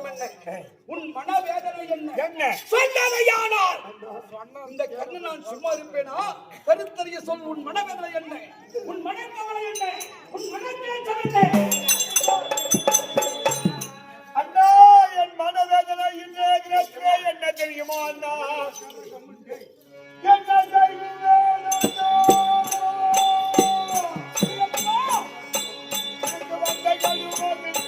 வருத்தம் என்ன? உன் மனவேதனை என்ன? என்ன சொன்னதையானால் இந்த கண்ணு நான் சும்மா இருப்பேனா? கருத்தறிய சொல். உன் மனவேதனை என்ன? உன் மனக்கவலை என்ன? உன் மனக்கேற்றம் என்ன? அண்ணா, என் மனவேதனை இன்றைய தினத்திலே என்ன தெரியுமா அண்ணா? என்ன செய்கிறேன் அண்ணா? எனக்கு வந்த கழுவவில்லை.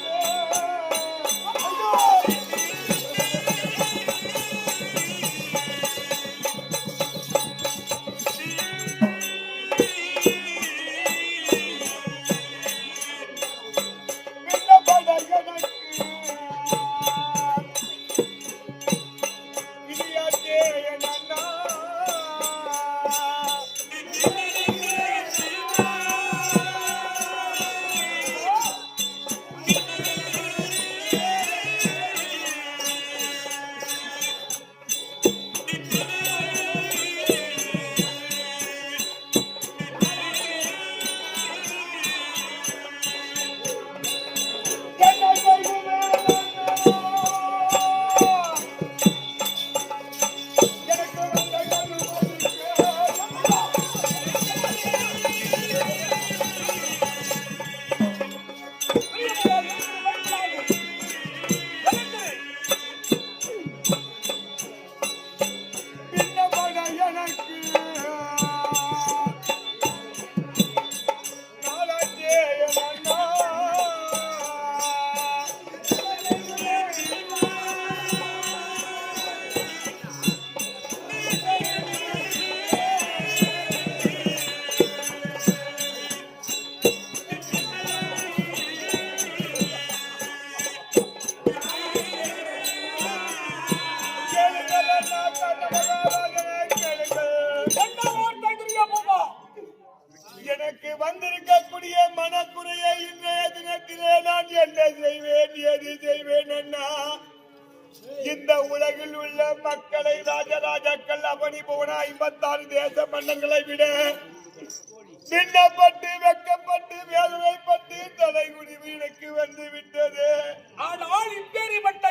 எனக்கு வந்திருக்கக்கூடிய மனக்குறையை இன்றைய தினத்திலே நான் என்ன செய்வேன், எது செய்வேன் அண்ணா? இந்த உலகில் உள்ள மக்களை ராஜராஜாக்கள் அவனி போன 56 தேச மன்னங்களை விட சின்னப்பட்டு வெக்கப்பட்டு வேதனைப்பட்டு தலைகுடி வீடுக்கு வந்து விட்டது. ஆனால் இப்பேரிப்பட்ட